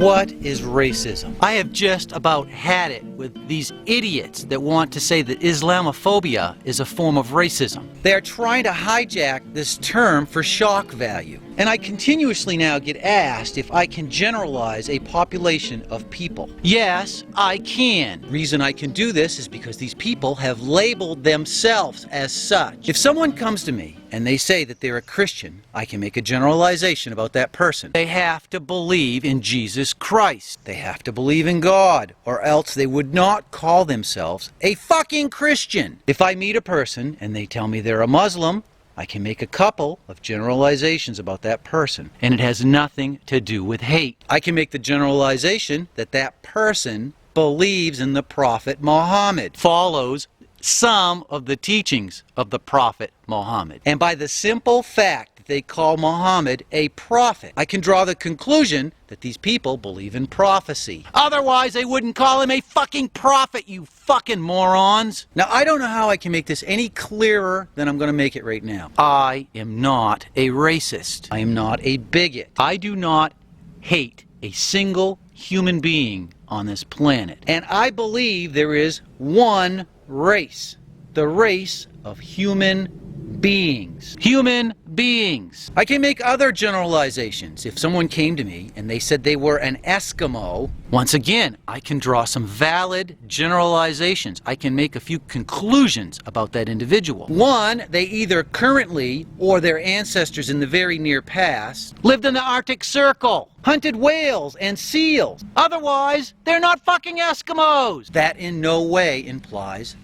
What is racism? I have just about had it with these idiots that want to say that Islamophobia is a form of racism. They are trying to hijack this term for shock value. And I continuously now get asked if I can generalize a population of people. Yes, I can. The reason I can do this is because these people have labeled themselves as such. If someone comes to me and they say that they're a Christian, I can make a generalization about that person. They have to believe in Jesus Christ. They have to believe in God, or else they would not call themselves a fucking Christian. If I meet a person and they tell me they're a Muslim, I can make a couple of generalizations about that person, and it has nothing to do with hate. I can make the generalization that that person believes in the Prophet Muhammad, follows some of the teachings of the Prophet Muhammad. And by the simple fact that they call Muhammad a prophet, I can draw the conclusion that these people believe in prophecy. Otherwise, they wouldn't call him a fucking prophet, you fucking morons. Now, I don't know how I can make this any clearer than I'm going to make it right now. I am not a racist. I am not a bigot. I do not hate a single human being on this planet. And I believe there is one race, the race of human beings. Human beings. I can make other generalizations. If someone came to me and they said they were an Eskimo, once again, I can draw some valid generalizations. I can make a few conclusions about that individual. One, they either currently or their ancestors in the very near past lived in the Arctic Circle, hunted whales and seals. Otherwise, they're not fucking Eskimos. That in no way implies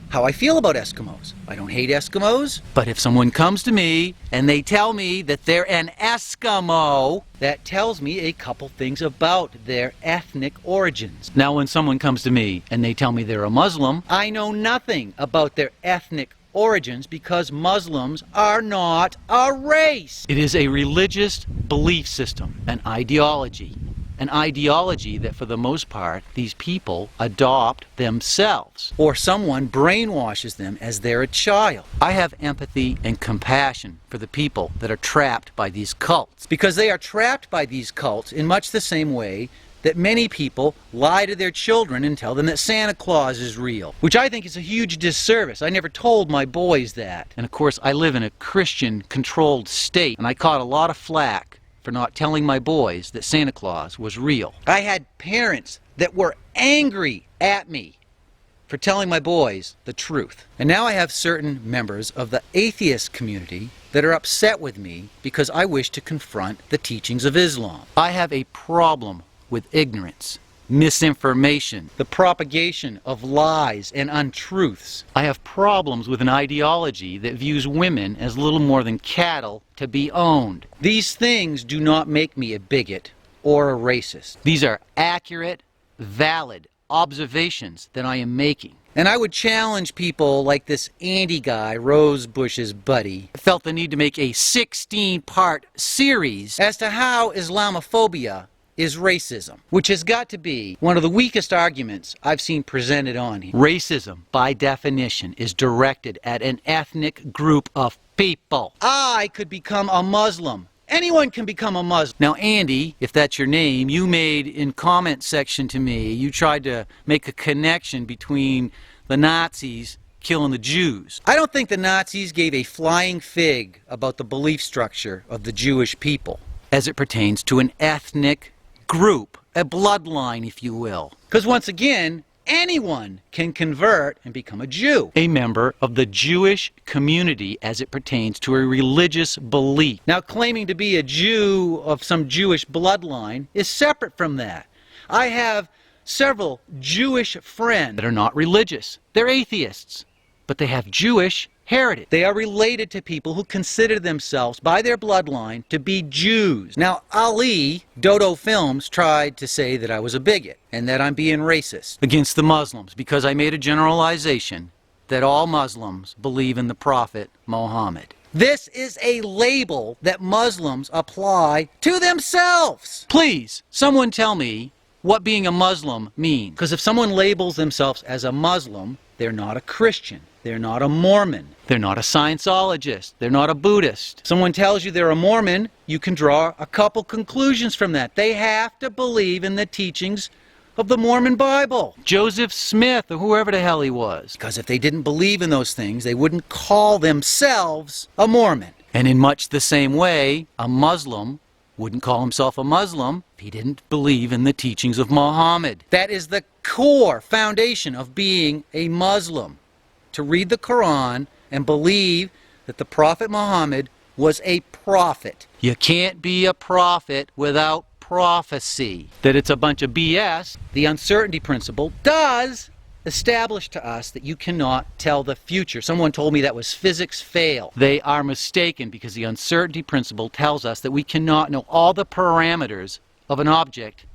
how I feel about Eskimos. I don't hate Eskimos, but if someone comes to me and they tell me that they're an Eskimo, that tells me a couple things about their ethnic origins. Now, when someone comes to me and they tell me they're a Muslim, I know nothing about their ethnic origins because Muslims are not a race. It is a religious belief system, an ideology. An ideology that for the most part these people adopt themselves, or someone brainwashes them as they're a child. I have empathy and compassion for the people that are trapped by these cults, because they are trapped by these cults in much the same way that many people lie to their children and tell them that Santa Claus is real, which I think is a huge disservice. I never told my boys that. And of course, I live in a Christian-controlled state, and I caught a lot of flack for not telling my boys that Santa Claus was real. I had parents that were angry at me for telling my boys the truth. And now I have certain members of the atheist community that are upset with me because I wish to confront the teachings of Islam. I have a problem with ignorance, misinformation, the propagation of lies and untruths. I have problems with an ideology that views women as little more than cattle to be owned. These things do not make me a bigot or a racist. These are accurate, valid observations that I am making. And I would challenge people like this Andy guy, Rosebush's buddy, felt the need to make a 16-part series as to how Islamophobia is racism, which has got to be one of the weakest arguments I've seen presented on here. Racism, by definition, is directed at an ethnic group of people. I could become a Muslim. Anyone can become a Muslim. Now, Andy, if that's your name, you made in comment section to me, you tried to make a connection between the Nazis killing the Jews. I don't think the Nazis gave a flying fig about the belief structure of the Jewish people as it pertains to an ethnic group, a bloodline, if you will. Because once again, anyone can convert and become a Jew, a member of the Jewish community as it pertains to a religious belief. Now, claiming to be a Jew of some Jewish bloodline is separate from that. I have several Jewish friends that are not religious. They're atheists, but they have Jewish heritage. They are related to people who consider themselves by their bloodline to be Jews. Now, Ali, Dodo Films, tried to say that I was a bigot and that I'm being racist against the Muslims because I made a generalization that all Muslims believe in the Prophet Muhammad. This is a label that Muslims apply to themselves. Please, someone tell me what being a Muslim means. Because if someone labels themselves as a Muslim, they're not a Christian. They're not a Mormon. They're not a Scientologist. They're not a Buddhist. Someone tells you they're a Mormon, you can draw a couple conclusions from that. They have to believe in the teachings of the Mormon Bible. Joseph Smith, or whoever the hell he was. Because if they didn't believe in those things, they wouldn't call themselves a Mormon. And in much the same way, a Muslim wouldn't call himself a Muslim if he didn't believe in the teachings of Muhammad. That is the core foundation of being a Muslim. To read the Quran and believe that the Prophet Muhammad was a prophet. You can't be a prophet without prophecy. That it's a bunch of BS. The uncertainty principle does establish to us that you cannot tell the future. Someone told me that was physics fail. They are mistaken, because the uncertainty principle tells us that we cannot know all the parameters of an object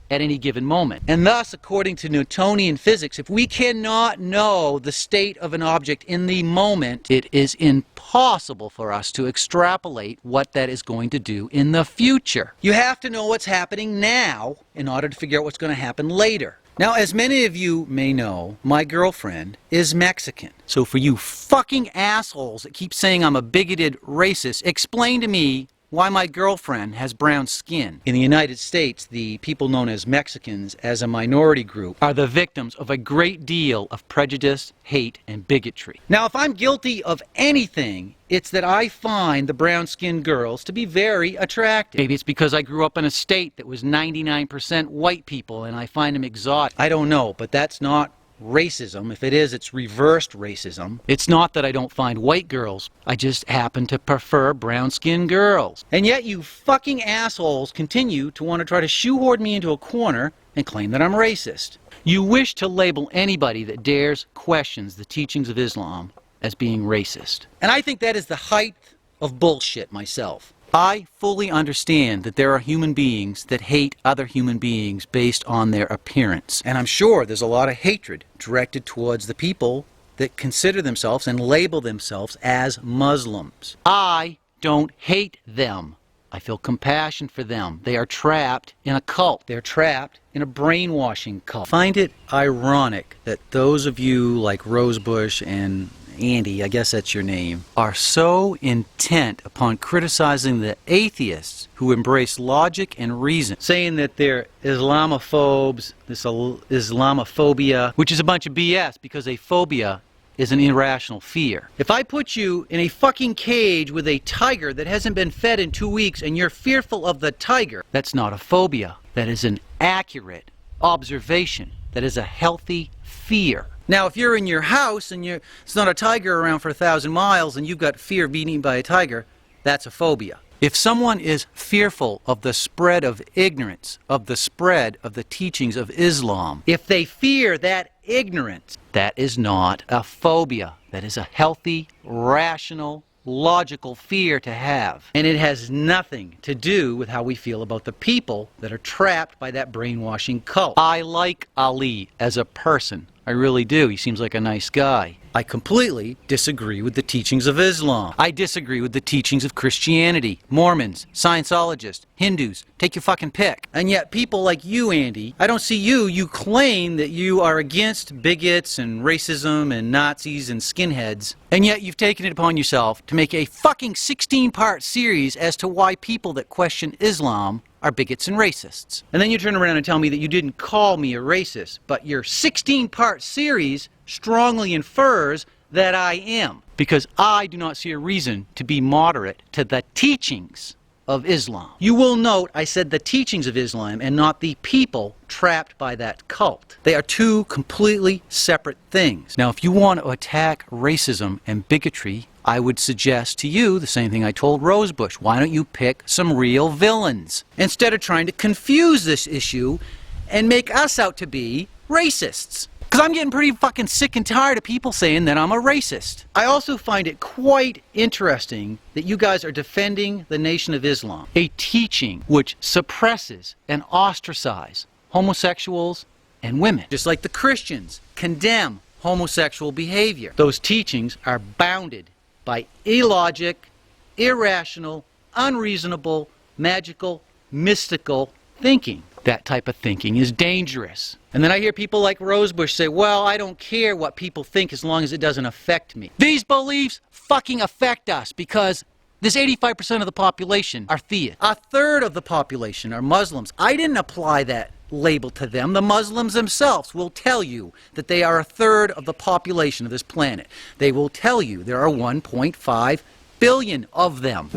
at any given moment. And thus, according to Newtonian physics, if we cannot know the state of an object in the moment, it is impossible for us to extrapolate what that is going to do in the future. You have to know what's happening now in order to figure out what's going to happen later. Now, as many of you may know, my girlfriend is Mexican. So for you fucking assholes that keep saying I'm a bigoted racist, explain to me why my girlfriend has brown skin. In the United States, the people known as Mexicans, as a minority group, are the victims of a great deal of prejudice, hate, and bigotry. Now, if I'm guilty of anything, it's that I find the brown-skinned girls to be very attractive. Maybe it's because I grew up in a state that was 99% white people and I find them exotic. I don't know, but that's not racism. If it is, it's reversed racism. It's not that I don't find white girls. I just happen to prefer brown-skinned girls. And yet you fucking assholes continue to want to try to shoehorn me into a corner and claim that I'm racist. You wish to label anybody that dares questions the teachings of Islam as being racist. And I think that is the height of bullshit myself. I fully understand that there are human beings that hate other human beings based on their appearance. And I'm sure there's a lot of hatred directed towards the people that consider themselves and label themselves as Muslims. I don't hate them. I feel compassion for them. They are trapped in a cult. They're trapped in a brainwashing cult. I find it ironic that those of you like Rosebush and Andy, I guess that's your name, are so intent upon criticizing the atheists who embrace logic and reason, saying that they're Islamophobes, this Islamophobia, which is a bunch of BS, because a phobia is an irrational fear. If I put you in a fucking cage with a tiger that hasn't been fed in 2 weeks and you're fearful of the tiger, that's not a phobia. That is an accurate observation. That is a healthy fear. Now, if you're in your house and there's not a tiger around for 1,000 miles and you've got fear of being eaten by a tiger, that's a phobia. If someone is fearful of the spread of ignorance, of the spread of the teachings of Islam, if they fear that ignorance, that is not a phobia. That is a healthy, rational, logical fear to have. And it has nothing to do with how we feel about the people that are trapped by that brainwashing cult. I like Ali as a person. I really do. He seems like a nice guy. I completely disagree with the teachings of Islam. I disagree with the teachings of Christianity, Mormons, Scientologists, Hindus. Take your fucking pick. And yet people like you, Andy, I don't see you. You claim that you are against bigots and racism and Nazis and skinheads. And yet you've taken it upon yourself to make a fucking 16-part series as to why people that question Islam are bigots and racists. And then you turn around and tell me that you didn't call me a racist, but your 16-part series strongly infers that I am, because I do not see a reason to be moderate to the teachings of Islam. You will note I said the teachings of Islam and not the people trapped by that cult. They are two completely separate things. Now, if you want to attack racism and bigotry, I would suggest to you the same thing I told Rosebush. Why don't you pick some real villains instead of trying to confuse this issue and make us out to be racists? Because I'm getting pretty fucking sick and tired of people saying that I'm a racist. I also find it quite interesting that you guys are defending the Nation of Islam, a teaching which suppresses and ostracizes homosexuals and women, just like the Christians condemn homosexual behavior. Those teachings are bounded by illogic, irrational, unreasonable, magical, mystical thinking. That type of thinking is dangerous. And then I hear people like Rosebush say, well, I don't care what people think as long as it doesn't affect me. These beliefs fucking affect us because this 85% of the population are theists. A third of the population are Muslims. I didn't apply that label to them. The Muslims themselves will tell you that they are a third of the population of this planet. They will tell you there are 1.5 billion of them.